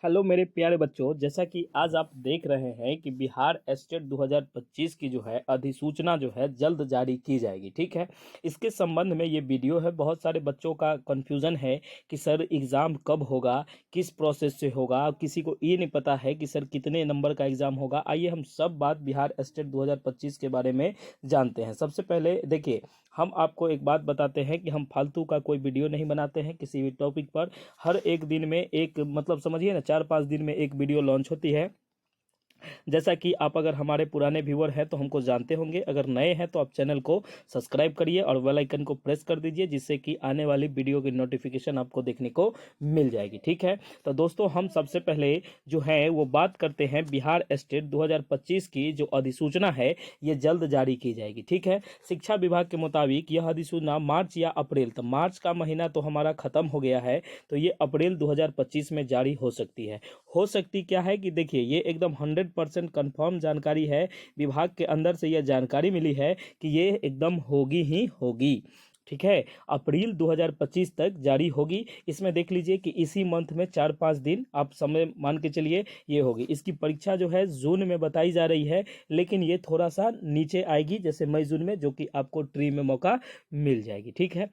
Hello मेरे प्यारे बच्चों, जैसा कि आज आप देख रहे हैं कि बिहार एस्टेट 2025 की जो है अधिसूचना जो है जल्द जारी की जाएगी। ठीक है, इसके संबंध में ये वीडियो है। बहुत सारे बच्चों का कन्फ्यूज़न है कि सर एग्ज़ाम कब होगा, किस प्रोसेस से होगा। किसी को ये नहीं पता है कि सर कितने नंबर का एग्ज़ाम होगा। आइए हम सब बात बिहार एस्टेट 2025 के बारे में जानते हैं। सबसे पहले देखिए, हम आपको एक बात बताते हैं कि हम फालतू का कोई वीडियो नहीं बनाते हैं किसी भी टॉपिक पर। हर एक दिन में एक मतलब समझिए ना, 4-5 दिन में एक वीडियो लॉन्च होती है। जैसा कि आप अगर हमारे पुराने व्यूअर हैं तो हमको जानते होंगे, अगर नए हैं तो आप चैनल को सब्सक्राइब करिए और बेल आइकन को प्रेस कर दीजिए, जिससे कि आने वाली वीडियो की नोटिफिकेशन आपको देखने को मिल जाएगी। ठीक है, तो दोस्तों हम सबसे पहले जो है वो बात करते हैं बिहार एस्टेट 2025 की जो अधिसूचना है ये जल्द जारी की जाएगी। ठीक है, शिक्षा विभाग के मुताबिक यह अधिसूचना मार्च या अप्रैल, तो मार्च का महीना तो हमारा खत्म हो गया है, तो ये अप्रैल 2025 में जारी हो सकती है। हो सकती क्या है कि देखिए, ये एकदम 100% कंफर्म जानकारी है। विभाग के अंदर से यह जानकारी मिली है कि ये एकदम होगी ही होगी। ठीक है, अप्रैल 2025 तक जारी होगी। इसमें देख लीजिए कि इसी मंथ में 4-5 दिन आप समय मान के चलिए ये होगी। इसकी परीक्षा जो है जून में बताई जा रही है, लेकिन ये थोड़ा सा नीचे आएगी, जैसे मई जून में, जो कि आपको ट्री में मौका मिल जाएगी। ठीक है,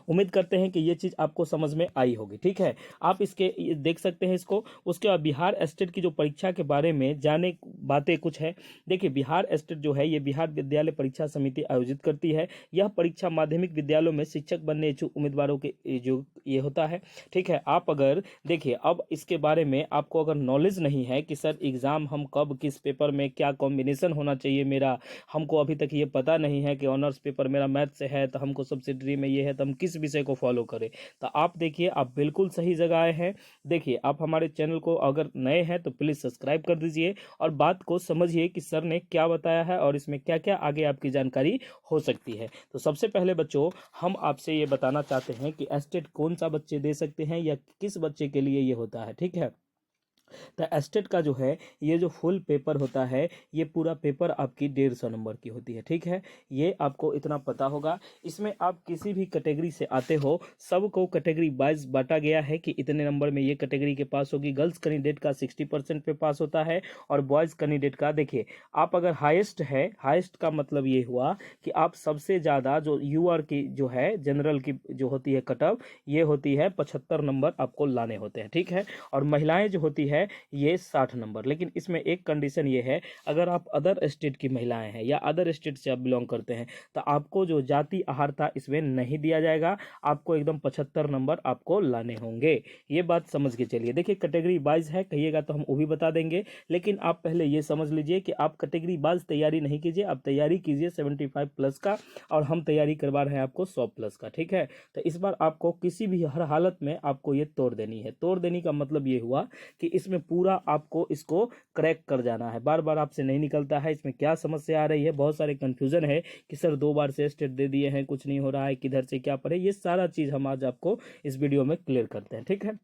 उम्मीद करते हैं कि ये चीज़ आपको समझ में आई होगी। ठीक है, आप इसके ये देख सकते हैं इसको। उसके बाद बिहार एस्टेट की जो परीक्षा के बारे में जाने बातें कुछ है। देखिए, बिहार एस्टेट जो है ये बिहार विद्यालय परीक्षा समिति आयोजित करती है। यह परीक्षा माध्यमिक विद्यालयों में शिक्षक बनने इच्छुक उम्मीदवारों के जो ये होता है। ठीक है, आप अगर देखिए, अब इसके बारे में आपको अगर नॉलेज नहीं है कि सर एग्ज़ाम हम कब किस पेपर में क्या कॉम्बिनेशन होना चाहिए मेरा, हमको अभी तक ये पता नहीं है कि ऑनर्स पेपर मेरा मैथ से है तो हमको सब्सिडरी में ये है तो हम किस विषय को फॉलो करें। तो आप देखिए, आप बिल्कुल सही जगह आए हैं। देखिए, आप हमारे चैनल को अगर नए हैं तो प्लीज़ सब्सक्राइब कर दीजिए और बात को समझिए कि सर ने क्या बताया है और इसमें क्या क्या आगे आपकी जानकारी हो सकती है। तो सबसे पहले बच्चों, हम आपसे ये बताना चाहते हैं कि एस्टेट कौन सा बच्चे दे सकते हैं या किस बच्चे के लिए ये होता है। ठीक है, तो एस्टेट का जो है ये जो फुल पेपर होता है, ये पूरा पेपर आपकी 150 नंबर की होती है। ठीक है, ये आपको इतना पता होगा। इसमें आप किसी भी कैटेगरी से आते हो, सबको कैटेगरी वाइज बांटा गया है कि इतने नंबर में ये कैटेगरी के पास होगी। गर्ल्स कैंडिडेट का 60% पे पास होता है और बॉयज़ कैंडिडेट का देखिए, आप अगर हाईएस्ट है, हाईएस्ट का मतलब ये हुआ कि आप सबसे ज़्यादा जो यूआर की जो है जनरल की जो होती है कट ऑफ, ये होती है 75 नंबर आपको लाने होते हैं। ठीक है, और महिलाएं जो होती है ये 60 नंबर। लेकिन इसमें एक कंडीशन ये है, अगर आप अदर स्टेट की महिलाएं हैं या अदर स्टेट से आप बिलोंग करते हैं तो आपको जो जाति आहारता इसमें नहीं दिया जाएगा। आपको एकदम 75 नंबर आपको लाने होंगे। ये बात समझ के चलिए। देखिए, कैटेगरी वाइज है, कहिएगा तो हम वो भी बता देंगे, लेकिन आप पहले ये समझ लीजिए कि आप कैटेगरी वाइज तैयारी नहीं कीजिए, आप तैयारी कीजिए 75 प्लस का, और हम तैयारी करवा रहे हैं आपको 100 प्लस का। ठीक है, तो इस बार आपको किसी भी हर हालत में आपको ये तोड़ देनी है। तोड़ देने का मतलब ये हुआ कि इसमें पूरा आपको इसको क्रैक कर जाना है। बार बार आपसे नहीं निकलता है। इसमें क्या समस्या आ रही है, बहुत सारे कन्फ्यूजन है कि सर 2 बार से स्टेट दे दिए हैं, कुछ नहीं हो रहा है, किधर से क्या पढ़े, ये सारा चीज़ हम आज आपको इस वीडियो में क्लियर करते हैं। ठीक है,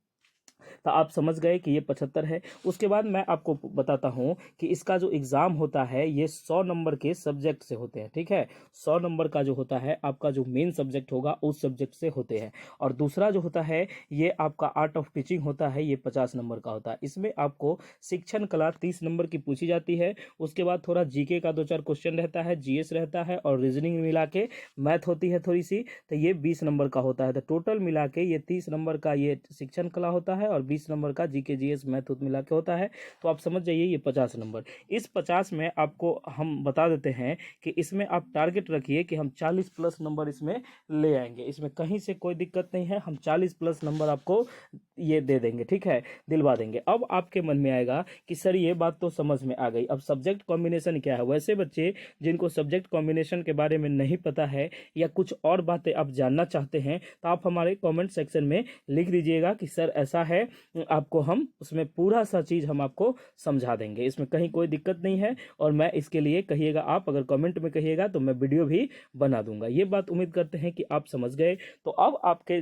तो आप समझ गए कि ये 75 है। उसके बाद मैं आपको बताता हूँ कि इसका जो एग्ज़ाम होता है ये 100 नंबर के सब्जेक्ट से होते हैं। ठीक है, 100 नंबर का जो होता है आपका जो मेन सब्जेक्ट होगा उस सब्जेक्ट से होते हैं। और दूसरा जो होता है ये आपका आर्ट ऑफ टीचिंग होता है, ये 50 नंबर का होता है। इसमें आपको शिक्षण कला 30 नंबर की पूछी जाती है। उसके बाद थोड़ा जीके का 2-4 क्वेश्चन रहता है, जीएस रहता है और रीजनिंग मिला के मैथ होती है थोड़ी सी, तो ये 20 नंबर का होता है। तो टोटल मिला के ये 30 नंबर का ये शिक्षण कला होता है और 20 नंबर का जीके जीएस मैथ मिला के होता है। तो आप समझ जाइए ये 50 नंबर। इस 50 में आपको हम बता देते हैं कि इसमें आप टारगेट रखिए कि हम 40 प्लस नंबर इसमें ले आएंगे। इसमें कहीं से कोई दिक्कत नहीं है, हम 40 प्लस नंबर आपको ये दे देंगे। ठीक है, दिलवा देंगे। अब आपके मन में आएगा कि सर ये बात तो समझ में आ गई, अब सब्जेक्ट कॉम्बिनेशन क्या है। वैसे बच्चे जिनको सब्जेक्ट कॉम्बिनेशन के बारे में नहीं पता है या कुछ और बातें आप जानना चाहते हैं तो आप हमारे कमेंट सेक्शन में लिख दीजिएगा कि सर ऐसा है, आपको हम उसमें पूरा सा चीज़ हम आपको समझा देंगे। इसमें कहीं कोई दिक्कत नहीं है, और मैं इसके लिए कहिएगा, आप अगर कमेंट में कहिएगा तो मैं वीडियो भी बना दूंगा। ये बात उम्मीद करते हैं कि आप समझ गए। तो अब आपके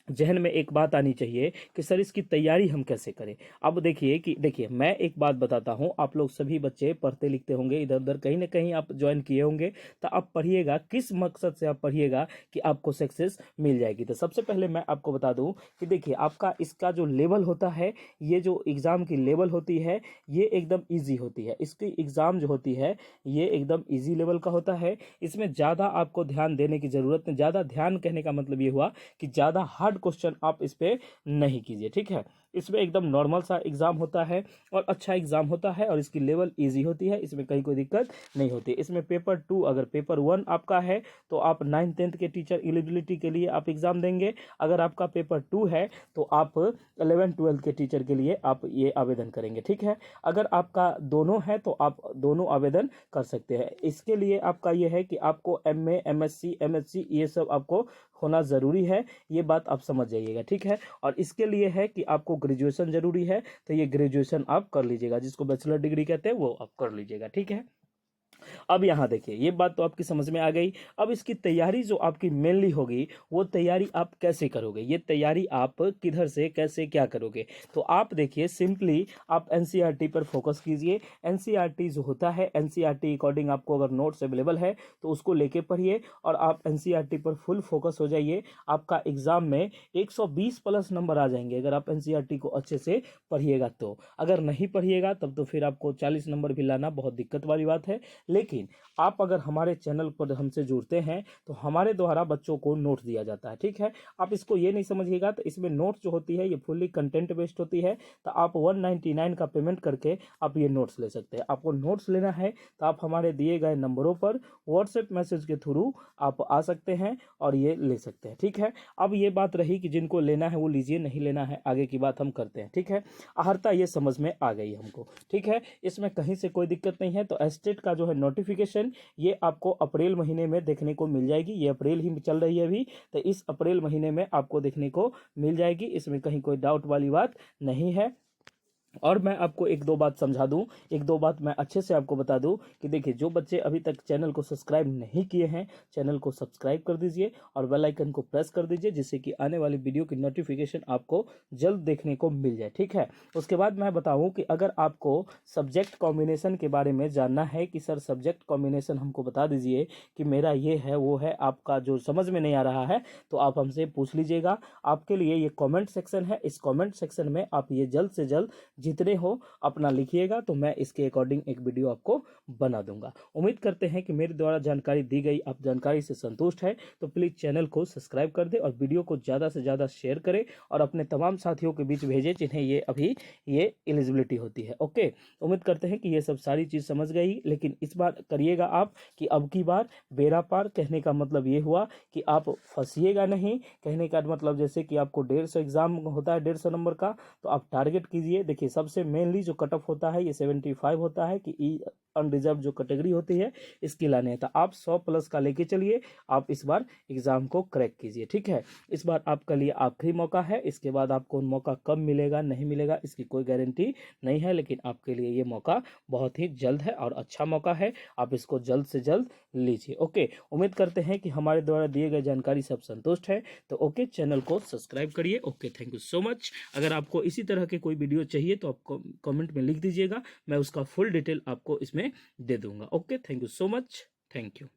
जहन में एक बात आनी चाहिए कि सर इसकी तैयारी हम कैसे करें। अब देखिए मैं एक बात बताता हूं, आप लोग सभी बच्चे पढ़ते लिखते होंगे, इधर उधर कहीं ना कहीं आप ज्वाइन किए होंगे, तो आप पढ़िएगा किस मकसद से आप पढ़िएगा कि आपको सक्सेस मिल जाएगी। तो सबसे पहले मैं आपको बता दूं कि देखिए आपका इसका जो लेवल होता है, ये जो एग्ज़ाम की लेवल होती है ये एकदम ईजी होती है। इसकी एग्ज़ाम जो होती है ये एकदम ईजी लेवल का होता है। इसमें ज़्यादा आपको ध्यान देने की ज़रूरत नहीं, ज़्यादा ध्यान कहने का मतलब ये हुआ कि ज़्यादा हार्ड क्वेश्चन आप इस पे नहीं कीजिए, ठीक है। इसमें एकदम नॉर्मल सा एग्जाम होता है और अच्छा एग्जाम होता है और इसकी लेवल इजी होती है, इसमें कहीं कोई दिक्कत नहीं होती। इसमें पेपर 2 अगर पेपर 1 आपका है तो आप 9th-10th के टीचर एलिजिबिलिटी के लिए आप एग्जाम देंगे। अगर आपका पेपर 2 है तो आप 11th-12th के टीचर के लिए आप ये आवेदन करेंगे, ठीक है। अगर आपका दोनों है तो आप दोनों आवेदन कर सकते हैं। इसके लिए आपका ये है कि आपको MA MSc MSc ये सब आपको होना ज़रूरी है, ये बात आप समझ जाइएगा, ठीक है। और इसके लिए है कि आपको ग्रेजुएशन ज़रूरी है, तो ये ग्रेजुएशन आप कर लीजिएगा, जिसको बैचलर डिग्री कहते हैं वो आप कर लीजिएगा, ठीक है। अब यहाँ देखिए ये बात तो आपकी समझ में आ गई। अब इसकी तैयारी जो आपकी मेनली होगी वो तैयारी आप कैसे करोगे, ये तैयारी आप किधर से कैसे क्या करोगे। तो आप देखिए सिंपली आप एनसीईआरटी पर फोकस कीजिए। एनसीईआरटी जो होता है एनसीईआरटी अकॉर्डिंग आपको अगर नोट्स अवेलेबल है तो उसको लेके पढ़िए और आप एनसीईआरटी पर फुल फोकस हो जाइए। आपका एग्जाम में 120 प्लस नंबर आ जाएंगे अगर आप एनसीईआरटी को अच्छे से पढ़िएगा तो। अगर नहीं पढ़िएगा तब तो फिर आपको 40 नंबर भी लाना बहुत दिक्कत वाली बात है। लेकिन आप अगर हमारे चैनल पर हमसे जुड़ते हैं तो हमारे द्वारा बच्चों को नोट्स दिया जाता है, ठीक है। आप इसको ये नहीं समझिएगा, तो इसमें नोट्स जो होती है ये फुल्ली कंटेंट बेस्ड होती है। तो आप 199 का पेमेंट करके आप ये नोट्स ले सकते हैं। आपको नोट्स लेना है तो आप हमारे दिए गए नंबरों पर व्हाट्सएप मैसेज के थ्रू आप आ सकते हैं और ये ले सकते हैं, ठीक है। अब ये बात रही कि जिनको लेना है वो लीजिए, नहीं लेना है आगे की बात हम करते हैं, ठीक है। आहर्ता ये समझ में आ गई हमको, ठीक है। इसमें कहीं से कोई दिक्कत नहीं है। तो एस्टेट का जो है नोटिफिकेशन ये आपको अप्रैल महीने में देखने को मिल जाएगी। ये अप्रैल ही चल रही है अभी, तो इस अप्रैल महीने में आपको देखने को मिल जाएगी। इसमें कहीं कोई डाउट वाली बात नहीं है। और मैं आपको एक दो बात समझा दूं, एक दो बात मैं अच्छे से आपको बता दूं कि देखिए जो बच्चे अभी तक चैनल को सब्सक्राइब नहीं किए हैं चैनल को सब्सक्राइब कर दीजिए और बेल आइकन को प्रेस कर दीजिए, जिससे कि आने वाली वीडियो की नोटिफिकेशन आपको जल्द देखने को मिल जाए, ठीक है। उसके बाद मैं बताऊं कि अगर आपको सब्जेक्ट कॉम्बिनेशन के बारे में जानना है कि सर सब्जेक्ट कॉम्बिनेशन हमको बता दीजिए कि मेरा ये है वो है, आपका जो समझ में नहीं आ रहा है तो आप हमसे पूछ लीजिएगा। आपके लिए ये कॉमेंट सेक्शन है, इस कॉमेंट सेक्शन में आप ये जल्द से जल्द जितने हो अपना लिखिएगा तो मैं इसके अकॉर्डिंग एक वीडियो आपको बना दूंगा। उम्मीद करते हैं कि मेरे द्वारा जानकारी दी गई आप जानकारी से संतुष्ट है, तो प्लीज़ चैनल को सब्सक्राइब कर दे और वीडियो को ज़्यादा से ज़्यादा शेयर करें और अपने तमाम साथियों के बीच भेजें जिन्हें ये अभी ये एलिजिबिलिटी होती है। ओके, उम्मीद करते हैं कि ये सब सारी चीज़ समझ गई, लेकिन इस बार करिएगा आप कि अब की बार बेड़ा पार। कहने का मतलब ये हुआ कि आप फंसिएगा नहीं। कहने का मतलब जैसे कि आपको 150 एग्जाम होता है 150 नंबर का, तो आप टारगेट कीजिए। देखिए सबसे मेनली जो कट ऑफ होता है ये 75 होता है कि अनरिजर्व जो कैटेगरी होती है इसकी लाने है। तो आप 100 प्लस का लेके चलिए, आप इस बार एग्जाम को क्रैक कीजिए, ठीक है। इस बार आपके लिए आखिरी मौका है, इसके बाद आपको मौका कब मिलेगा नहीं मिलेगा इसकी कोई गारंटी नहीं है, लेकिन आपके लिए ये मौका बहुत ही जल्द है और अच्छा मौका है। आप इसको जल्द से जल्द लीजिए। ओके, उम्मीद करते हैं कि हमारे द्वारा दिए गए जानकारी सब संतुष्ट है। तो ओके, चैनल को सब्सक्राइब करिए। Okay, thank you so much. अगर आपको इसी तरह के कोई वीडियो चाहिए तो आप कमेंट में लिख दीजिएगा, मैं उसका फुल डिटेल आपको इसमें दे दूंगा। Okay, thank you so much, thank you.